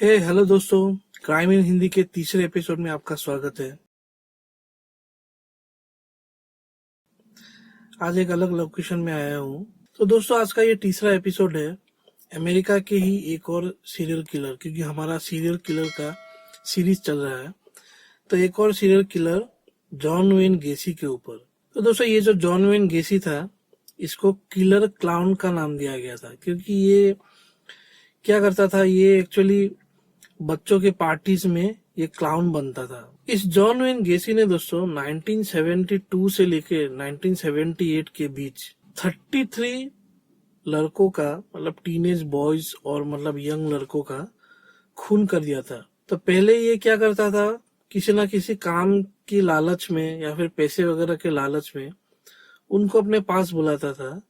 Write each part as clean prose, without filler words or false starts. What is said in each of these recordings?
Hello दोस्तों। Crime इन हिंदी के तीसरे एपिसोड में आपका स्वागत है। आज एक अलग लोकेशन में आया हूँ। तो दोस्तों, आज का ये तीसरा एपिसोड है अमेरिका के ही एक और सीरियल किलर, क्योंकि हमारा सीरियल किलर का सीरीज चल रहा है। तो एक और सीरियल किलर जॉन वेन गेसी के ऊपर। तो दोस्तों, ये जो जॉन वेन गेसी था, इसको किलर क्लाउन का नाम दिया गया था, क्योंकि ये क्या करता था, ये एक्चुअली बच्चों के पार्टीज में ये क्लाउन बनता था। इस जॉन वेन गेसी ने दोस्तों 1972 से लेके 1978 के बीच 33 लड़कों का, मतलब टीनेज बॉयज और मतलब यंग लड़कों का खून कर दिया था। तो पहले ये क्या करता था, किसी ना किसी काम की लालच में या फिर पैसे वगैरह के लालच में उनको अपने पास बुलाता था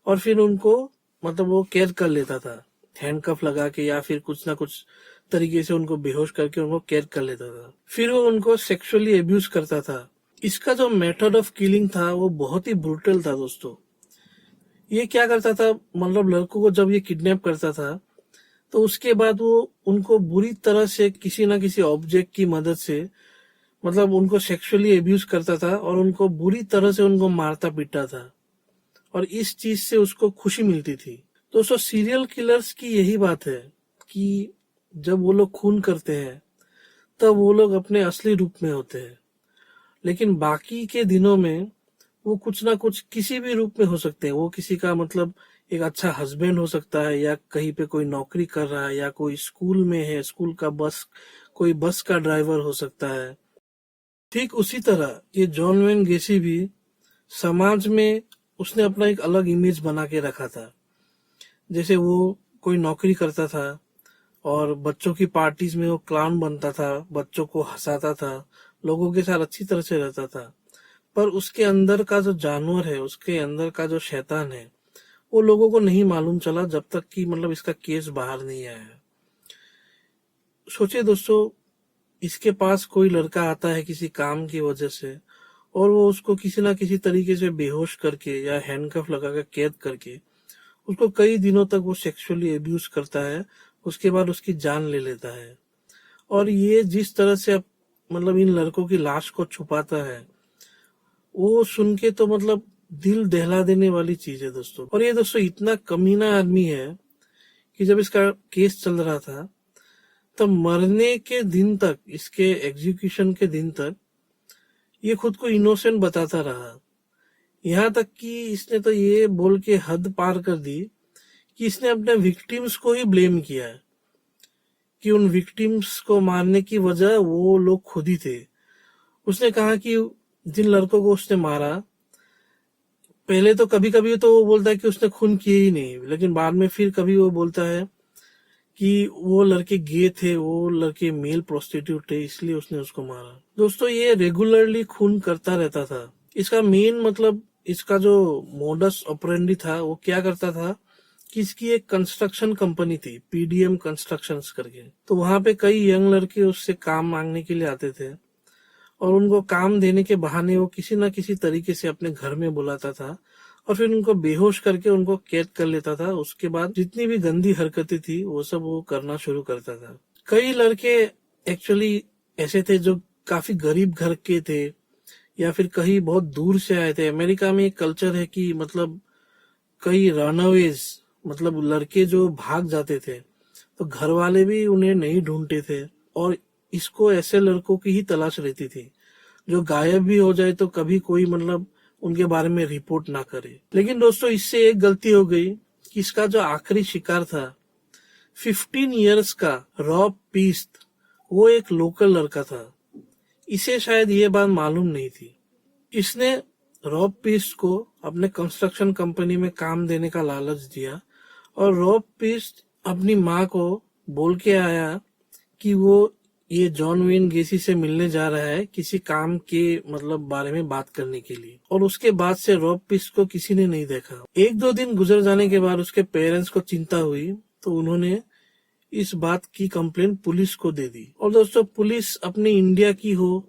और फिर उनको मतलब वो कैद कर लेता था, हैंडकफ लगा के या फिर कुछ ना कुछ तरीके से उनको बेहोश करके उनको कैद कर लेता था। फिर वो उनको सेक्सुअली अब्यूज करता था। इसका जो मेथड ऑफ किलिंग था वो बहुत ही ब्रूटल था दोस्तों। ये क्या करता था, मतलब लड़कों को जब ये किडनैप करता था तो उसके बाद वो उनको बुरी तरह से किसी ना किसी ऑब्जेक्ट की मदद से मतलब उनको सेक्सुअली अब्यूज करता था और उनको बुरी तरह से उनको मारता पीटता था, और इस चीज से उसको खुशी मिलती थी। दोस्तों, सीरियल किलर्स की यही बात है कि जब वो लोग खून करते हैं तब वो लोग अपने असली रूप में होते हैं, लेकिन बाकी के दिनों में वो कुछ ना कुछ किसी भी रूप में हो सकते हैं। वो किसी का मतलब एक अच्छा हस्बैंड हो सकता है, या कहीं पे कोई नौकरी कर रहा है, या कोई स्कूल में है, स्कूल का कोई बस का ड्राइवर हो सकता है। ठीक उसी तरह ये जॉन वेन गेसी भी समाज में उसने अपना एक अलग इमेज बना के रखा था। जैसे वो कोई नौकरी करता था और बच्चों की पार्टीज में वो क्लाउन बनता था, बच्चों को हंसाता था, लोगों के साथ अच्छी तरह से रहता था। पर उसके अंदर का जो जानवर है, उसके अंदर का जो शैतान है, वो लोगों को नहीं मालूम चला जब तक कि मतलब इसका केस बाहर नहीं आया है। सोचिए दोस्तों, इसके पास कोई लड़का आता है किसी काम की वजह से और वो उसको किसी ना किसी तरीके से बेहोश करके या हैंडकफ लगा कर कैद करके उसको कई दिनों तक वो सेक्सुअली अब्यूज करता है, उसके बाद उसकी जान ले लेता है। और ये जिस तरह से अब मतलब इन लड़कों की लाश को छुपाता है, वो सुन के तो मतलब दिल दहला देने वाली चीज है दोस्तों। और ये दोस्तों इतना कमीना आदमी है कि जब इसका केस चल रहा था तब मरने के दिन तक, इसके एग्जीक्यूशन के दिन तक, ये खुद को इनोसेंट बताता रहा। यहाँ तक कि इसने तो ये बोल के हद पार कर दी कि इसने अपने विक्टिम्स को ही ब्लेम किया है, कि उन विक्टिम्स को मारने की वजह वो लोग खुद ही थे। उसने कहा कि जिन लड़कों को उसने मारा, पहले तो कभी कभी तो वो बोलता है कि उसने खून किए ही नहीं, लेकिन बाद में फिर कभी वो बोलता है कि वो लड़के गे थे, वो लड़के मेल प्रोस्टिट्यूट थे, इसलिए उसने उसको मारा। दोस्तों, ये रेगुलरली खून करता रहता था। इसका मेन मतलब, इसका जो मोडस ऑपरेंडी था, वो क्या करता था कि इसकी एक कंस्ट्रक्शन कंपनी थी, पीडीएम कंस्ट्रक्शंस करके। तो वहां पे कई यंग लड़के उससे काम मांगने के लिए आते थे और उनको काम देने के बहाने वो किसी न किसी तरीके से अपने घर में बुलाता था और फिर उनको बेहोश करके उनको कैद कर लेता था। उसके बाद जितनी भी गंदी हरकतें थी वो सब वो करना शुरू करता था। कई लड़के एक्चुअली ऐसे थे जो काफी गरीब घर के थे या फिर कहीं बहुत दूर से आए थे। अमेरिका में एक कल्चर है कि मतलब कई रनअवेज, मतलब लड़के जो भाग जाते थे तो घर वाले भी उन्हें नहीं ढूंढते थे, और इसको ऐसे लड़कों की ही तलाश रहती थी जो गायब भी हो जाए तो कभी कोई मतलब उनके बारे में रिपोर्ट ना करे। लेकिन दोस्तों, इससे एक गलती हो गई कि इसका जो आखिरी शिकार था 15 इयर्स का रॉब पीस्ट, वो एक लोकल लड़का था। इसे शायद ये बात मालूम नहीं थी। इसने रॉब पीस्ट को अपने कंस्ट्रक्शन कंपनी में काम देने का लालच दिया और रॉब पीस्ट अपनी माँ को बोल के आया कि वो ये जॉन वेन गेसी से मिलने जा रहा है किसी काम के मतलब बारे में बात करने के लिए। और उसके बाद से रॉब पीस्ट को किसी ने नहीं देखा। एक दो दिन गुजर जाने के बाद उसके पेरेंट्स को चिंता हुई तो उन्होंने इस बात की कंप्लेन पुलिस को दे दी। और दोस्तों, पुलिस अपने इंडिया की हो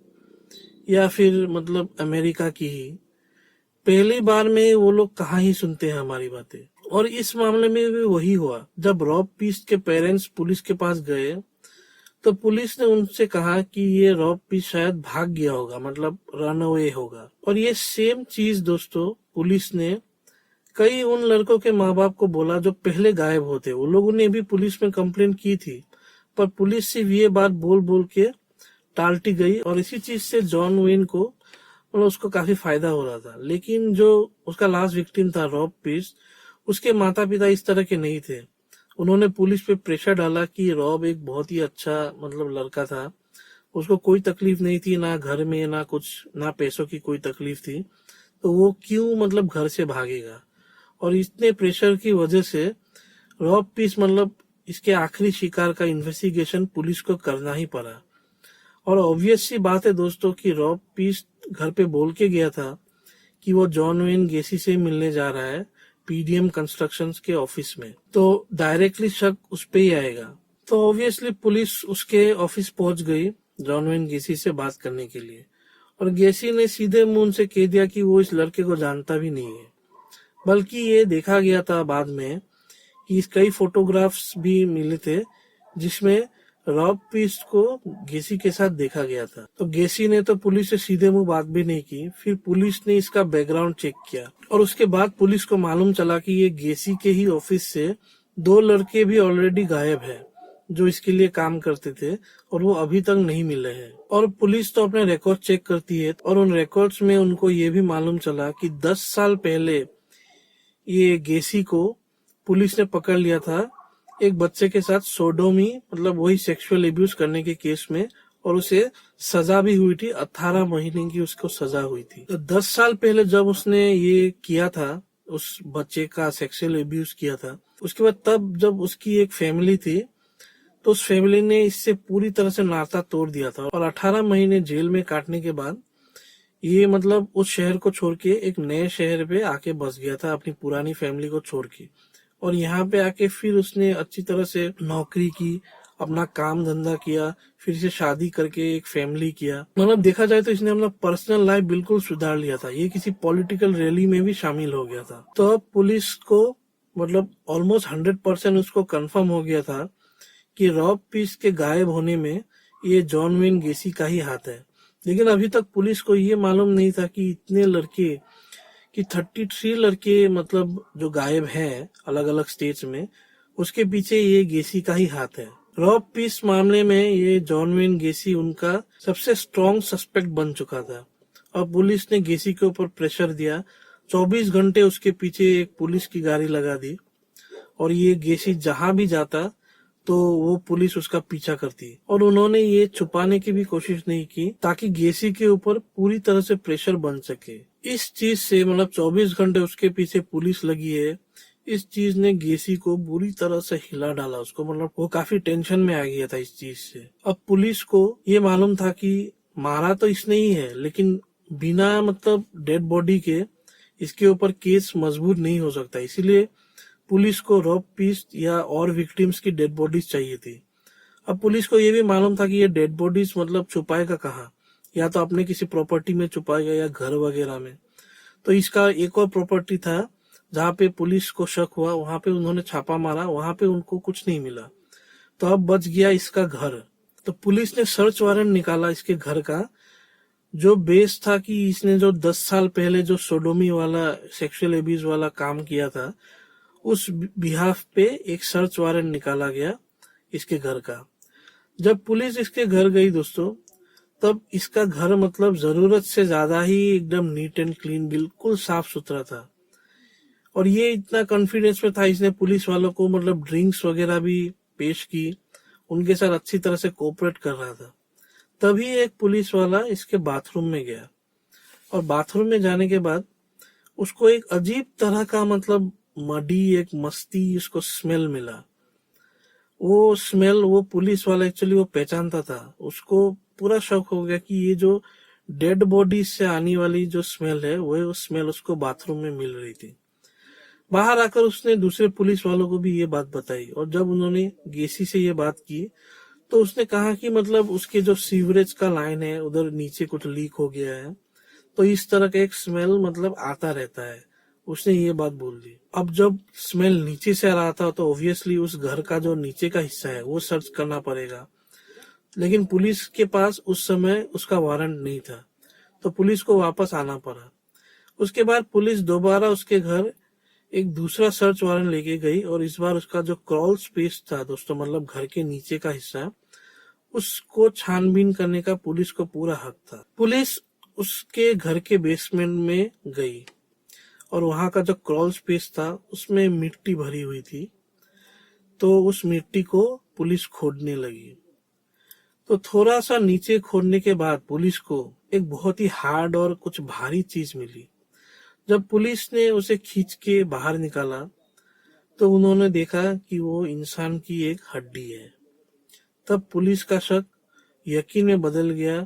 या फिर मतलब अमेरिका की ही, पहली बार में वो लोग कहाँ ही सुनते हैं हमारी बातें। और इस मामले में भी वही हुआ। जब रॉब पीस्ट के पेरेंट्स पुलिस के पास गए तो पुलिस ने उनसे कहा कि ये रॉब पीस शायद भाग गया होगा, मतलब रन अवे होगा। और ये सेम चीज दोस्तों पुलिस ने कई उन लड़कों के माँ बाप को बोला जो पहले गायब होते। वो लोगों ने भी पुलिस में कंप्लेंट की थी, पर पुलिस सिर्फ ये बात बोल बोल के टालती गई। और इसी चीज से जॉन वेन को मतलब उसको काफी फायदा हो रहा था। लेकिन जो उसका लास्ट विक्टिम था रॉब पीस, उसके माता पिता इस तरह के नहीं थे। उन्होंने पुलिस पे प्रेशर डाला कि रॉब एक बहुत ही अच्छा मतलब लड़का था, उसको कोई तकलीफ नहीं थी, ना घर में ना कुछ, ना पैसों की कोई तकलीफ थी, तो वो क्यों मतलब घर से भागेगा। और इतने प्रेशर की वजह से रॉब पीस मतलब इसके आखिरी शिकार का इन्वेस्टिगेशन पुलिस को करना ही पड़ा। और ऑब्वियस सी बात है दोस्तों कि रॉब पीस घर पे बोल के गया था कि वो जॉन वेन गेसी से मिलने जा रहा है पीडीएम कंस्ट्रक्शंस के ऑफिस में, तो डायरेक्टली शक उस पे ही आएगा। तो ऑब्वियसली पुलिस उसके ऑफिस पहुंच गई जॉन वेन गेसी से बात करने के लिए। और गेसी ने सीधे मुंह उनसे कह दिया कि वो इस लड़के को जानता भी नहीं है, बल्कि ये देखा गया था बाद में कि कई फोटोग्राफ्स भी मिले थे जिसमें रॉब पीस को गेसी के साथ देखा गया था। तो गेसी ने तो पुलिस से सीधे मुंह बात भी नहीं की। फिर पुलिस ने इसका बैकग्राउंड चेक किया और उसके बाद पुलिस को मालूम चला कि ये गेसी के ही ऑफिस से 2 लड़के भी ऑलरेडी गायब है जो इसके लिए काम करते थे, और वो अभी तक नहीं मिले हैं। और पुलिस तो अपने रिकॉर्ड चेक करती है, और उन रिकॉर्ड्स में उनको ये भी मालूम चला कि 10 साल पहले ये गेसी को पुलिस ने पकड़ लिया था एक बच्चे के साथ सोडोमी मतलब वही सेक्सुअल एब्यूज करने के केस में, और उसे सजा भी हुई थी, 18 महीने की उसको सजा हुई थी। तो 10 साल पहले जब उसने ये किया था, उस बच्चे का सेक्सुअल एब्यूज किया था, उसके बाद तब जब उसकी एक फैमिली थी तो उस फैमिली ने इससे पूरी तरह से नाता तोड़ दिया था। और 18 महीने जेल में काटने के बाद ये मतलब उस शहर को छोड़ के एक नए शहर पे आके बस गया था अपनी पुरानी फैमिली को छोड़ के। और यहाँ पे आके फिर उसने अच्छी तरह से नौकरी की, अपना काम धंधा किया, फिर से शादी करके एक फैमिली किया। मतलब देखा जाए तो इसने अपना पर्सनल लाइफ बिल्कुल सुधार लिया था। ये किसी पॉलिटिकल रैली में भी शामिल हो गया था। तो अब पुलिस को मतलब ऑलमोस्ट 100% उसको कंफर्म हो गया था कि रॉब पीस के गायब होने में ये जॉन वेन गेसी का ही हाथ है। लेकिन अभी तक पुलिस को ये मालूम नहीं था कि इतने लड़के, कि 33 लड़के मतलब जो गायब हैं अलग अलग स्टेट्स में, उसके पीछे ये गेसी का ही हाथ है। रॉब पीस मामले में ये जॉन वेन गेसी उनका सबसे स्ट्रॉन्ग सस्पेक्ट बन चुका था। और पुलिस ने गेसी के ऊपर प्रेशर दिया, 24 घंटे उसके पीछे एक पुलिस की गाड़ी लगा दी, और ये गेसी जहां भी जाता तो वो पुलिस उसका पीछा करती। और उन्होंने ये छुपाने की भी कोशिश नहीं की ताकि गेसी के ऊपर पूरी तरह से प्रेशर बन सके। इस चीज से मतलब 24 घंटे उसके पीछे पुलिस लगी है, इस चीज ने गेसी को बुरी तरह से हिला डाला उसको। मतलब वो काफी टेंशन में आ गया था इस चीज से। अब पुलिस को ये मालूम था कि मारा तो इसने ही है, लेकिन बिना मतलब डेड बॉडी के इसके ऊपर केस मजबूत नहीं हो सकता। इसीलिए पुलिस को रॉब पीस या और विक्टिम्स की डेड बॉडीज चाहिए थी। अब पुलिस को ये भी मालूम था कि ये डेड बॉडीज मतलब छुपाएगा कहाँ, या तो अपने किसी प्रॉपर्टी में छुपाएगा या घर वगैरह में। तो इसका एक और प्रॉपर्टी था जहाँ पे पुलिस को शक हुआ, वहां पे उन्होंने छापा मारा, वहां पे उनको कुछ नहीं मिला। तो अब बच गया इसका घर। तो पुलिस ने सर्च वारंट निकाला इसके घर का, जो बेस था कि इसने जो 10 साल पहले जो सोडोमी वाला सेक्सुअल एब्यूज वाला काम किया था, उस बिहाफ पे एक सर्च वारंट निकाला गया इसके घर का। जब पुलिस इसके घर गई दोस्तों, तब इसका घर मतलब जरूरत से ज्यादा ही एकदम नीट एंड क्लीन, बिल्कुल साफ सुथरा था। और ये इतना कॉन्फिडेंस में था, इसने पुलिस वालों को मतलब ड्रिंक्स वगैरह भी पेश की, उनके साथ अच्छी तरह से कोऑपरेट कर रहा था। तभी एक पुलिस वाला इसके बाथरूम में गया, और बाथरूम में जाने के बाद उसको एक अजीब तरह का मतलब मडी, एक मस्ती उसको स्मेल मिला। वो स्मेल वो पुलिस वाला एक्चुअली वो पहचानता था। उसको पूरा शौक हो गया कि ये जो डेड बॉडी से आने वाली जो स्मेल है वो स्मेल उसको बाथरूम में मिल रही थी। बाहर आकर उसने दूसरे पुलिस वालों को भी ये बात बताई, और जब उन्होंने गेसी से ये बात की तो उसने कहा कि मतलब उसके जो सीवरेज का लाइन है उधर नीचे कुछ लीक हो गया है, तो इस तरह का एक स्मेल मतलब आता रहता है। उसने ये बात बोल दी। अब जब स्मेल नीचे से आ रहा था तो ऑब्वियसली उस घर का जो नीचे का हिस्सा है वो सर्च करना पड़ेगा। लेकिन पुलिस के पास उस समय उसका वारंट नहीं था, तो पुलिस को वापस आना पड़ा। उसके बाद पुलिस दोबारा उसके घर एक दूसरा सर्च वारंट लेके गई और इस बार उसका जो क्रॉल स्पेस था दोस्तों, मतलब घर के नीचे का हिस्सा, उसको छानबीन करने का पुलिस को पूरा हक था। पुलिस उसके घर के बेसमेंट में गई और वहां का जो क्रॉल स्पेस था उसमें मिट्टी भरी हुई थी, तो उस मिट्टी को पुलिस खोदने लगी। तो थोड़ा सा नीचे खोदने के बाद पुलिस को एक बहुत ही हार्ड और कुछ भारी चीज मिली। जब पुलिस ने उसे खींच के बाहर निकाला तो उन्होंने देखा कि वो इंसान की एक हड्डी है। तब पुलिस का शक यकीन में बदल गया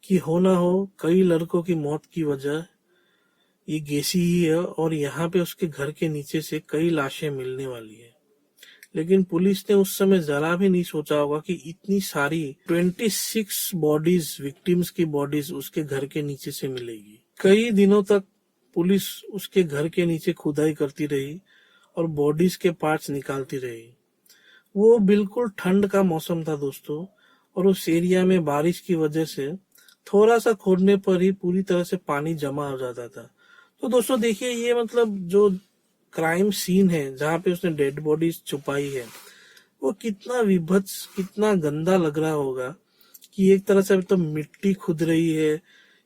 कि हो ना हो कई लड़कों की मौत की वजह ये गेसी ही है और यहाँ पे उसके घर के नीचे से कई लाशें मिलने वाली है। लेकिन पुलिस ने उस समय जरा भी नहीं सोचा होगा कि इतनी सारी 26 बॉडीज, विक्टिम्स की बॉडीज उसके घर के नीचे से मिलेगी। कई दिनों तक पुलिस उसके घर के नीचे खुदाई करती रही और बॉडीज के पार्ट्स निकालती रही। वो बिल्कुल ठंड का मौसम था दोस्तों, और उस एरिया में बारिश की वजह से थोड़ा सा खोदने पर ही पूरी तरह से पानी जमा हो जाता था। तो दोस्तों देखिए, ये मतलब जो क्राइम सीन है जहाँ पे उसने डेड बॉडीज छुपाई है, वो कितना विभत्स, कितना गंदा लग रहा होगा कि एक तरह से अभी तो मिट्टी खुद रही है,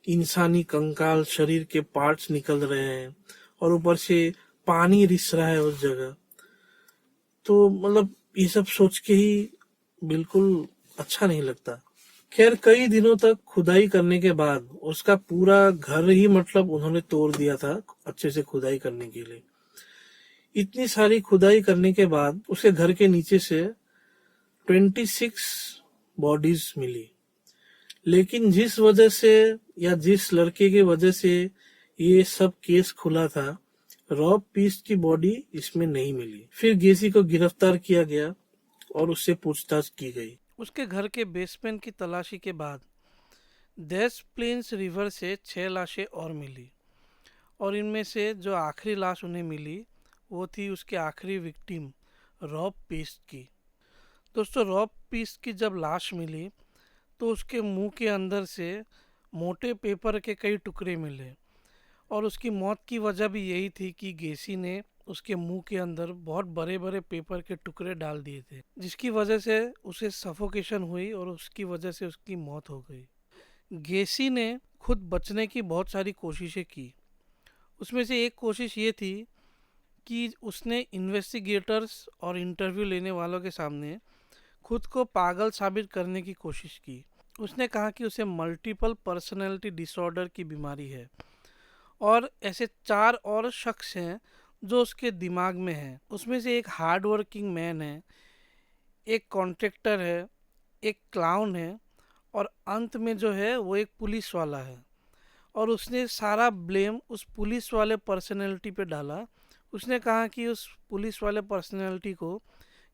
इंसानी कंकाल, शरीर के पार्ट्स निकल रहे हैं और ऊपर से पानी रिस रहा है उस जगह। तो मतलब ये सब सोच के ही बिल्कुल अच्छा नहीं लगता। खैर, कई दिनों तक खुदाई करने के बाद उसका पूरा घर ही मतलब उन्होंने तोड़ दिया था अच्छे से खुदाई करने के लिए। इतनी सारी खुदाई करने के बाद उसके घर के नीचे से 26 बॉडीज मिली। लेकिन जिस वजह से या जिस लड़के की वजह से ये सब केस खुला था, रॉब पीस्ट की बॉडी इसमें नहीं मिली। फिर गेसी को गिरफ्तार किया गया और उससे पूछताछ की गई। उसके घर के बेसमेंट की तलाशी के बाद देस प्लेन्स रिवर से 6 लाशें और मिली और इनमें से जो आखिरी लाश उन्हें मिली वो थी उसके आखिरी विक्टिम रॉब पीस्ट की। दोस्तों, रॉब पीस्ट की जब लाश मिली तो उसके मुंह के अंदर से मोटे पेपर के कई टुकड़े मिले और उसकी मौत की वजह भी यही थी कि गेसी ने उसके मुंह के अंदर बहुत बड़े बड़े पेपर के टुकड़े डाल दिए थे, जिसकी वजह से उसे सफोकेशन हुई और उसकी वजह से उसकी मौत हो गई। गेसी ने खुद बचने की बहुत सारी कोशिशें की। उसमें से एक कोशिश ये थी कि उसने इन्वेस्टिगेटर्स और इंटरव्यू लेने वालों के सामने खुद को पागल साबित करने की कोशिश की। उसने कहा कि उसे मल्टीपल पर्सनैलिटी डिसऑर्डर की बीमारी है और ऐसे 4 और शख्स हैं जो उसके दिमाग में हैं। उसमें से एक हार्ड वर्किंग मैन है, एक कॉन्ट्रैक्टर है, एक क्लाउन है और अंत में जो है वो एक पुलिस वाला है। और उसने सारा ब्लेम उस पुलिस वाले पर्सनैलिटी पे डाला। उसने कहा कि उस पुलिस वाले पर्सनैलिटी को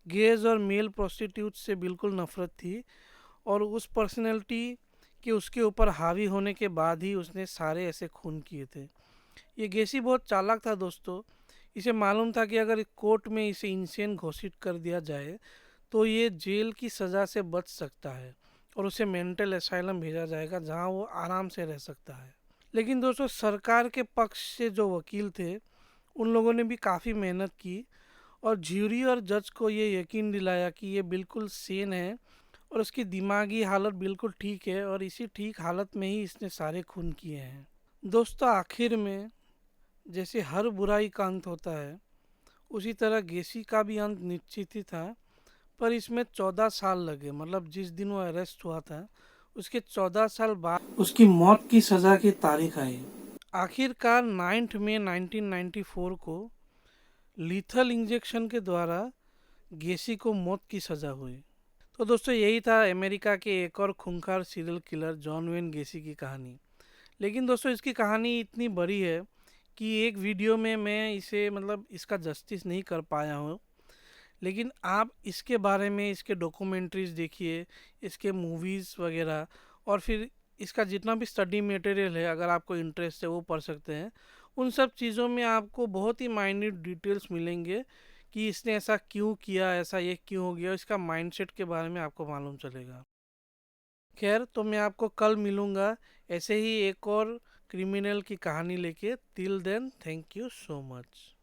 गेज और मेल प्रोस्टिट्यूट से बिल्कुल नफरत थी और उस पर्सनैलिटी के उसके ऊपर हावी होने के बाद ही उसने सारे ऐसे खून किए थे। ये गेसी बहुत चालाक था दोस्तों। इसे मालूम था कि अगर कोर्ट में इसे इंसेन घोषित कर दिया जाए तो ये जेल की सज़ा से बच सकता है और उसे मेंटल असाइलम भेजा जाएगा जहां वो आराम से रह सकता है। लेकिन दोस्तों, सरकार के पक्ष से जो वकील थे उन लोगों ने भी काफ़ी मेहनत की और ज्यूरी और जज को ये यकीन दिलाया कि ये बिल्कुल सेन है और उसकी दिमागी हालत बिल्कुल ठीक है और इसी ठीक हालत में ही इसने सारे खून किए हैं। दोस्तों, आखिर में जैसे हर बुराई का अंत होता है उसी तरह गेसी का भी अंत निश्चित ही था, पर इसमें 14 साल लगे। मतलब जिस दिन वो अरेस्ट हुआ था उसके 14 साल बाद उसकी मौत की सज़ा की तारीख आई। आखिरकार 9 मई 1994 को लीथल इंजेक्शन के द्वारा गेसी को मौत की सज़ा हुई। तो दोस्तों, यही था अमेरिका के एक और खूंखार सीरियल किलर जॉन वेन गेसी की कहानी। लेकिन दोस्तों, इसकी कहानी इतनी बड़ी है कि एक वीडियो में मैं इसे मतलब इसका जस्टिस नहीं कर पाया हूँ। लेकिन आप इसके बारे में इसके डॉक्यूमेंट्रीज देखिए, इसके मूवीज़ वगैरह, और फिर इसका जितना भी स्टडी मटेरियल है अगर आपको इंटरेस्ट है वो पढ़ सकते हैं। उन सब चीज़ों में आपको बहुत ही माइन्यूट डिटेल्स मिलेंगे कि इसने ऐसा क्यों किया, ऐसा ये क्यों हो गया, इसका माइंडसेट के बारे में आपको मालूम चलेगा। खैर, तो मैं आपको कल मिलूँगा ऐसे ही एक और क्रिमिनल की कहानी लेके। Till then, thank you so much.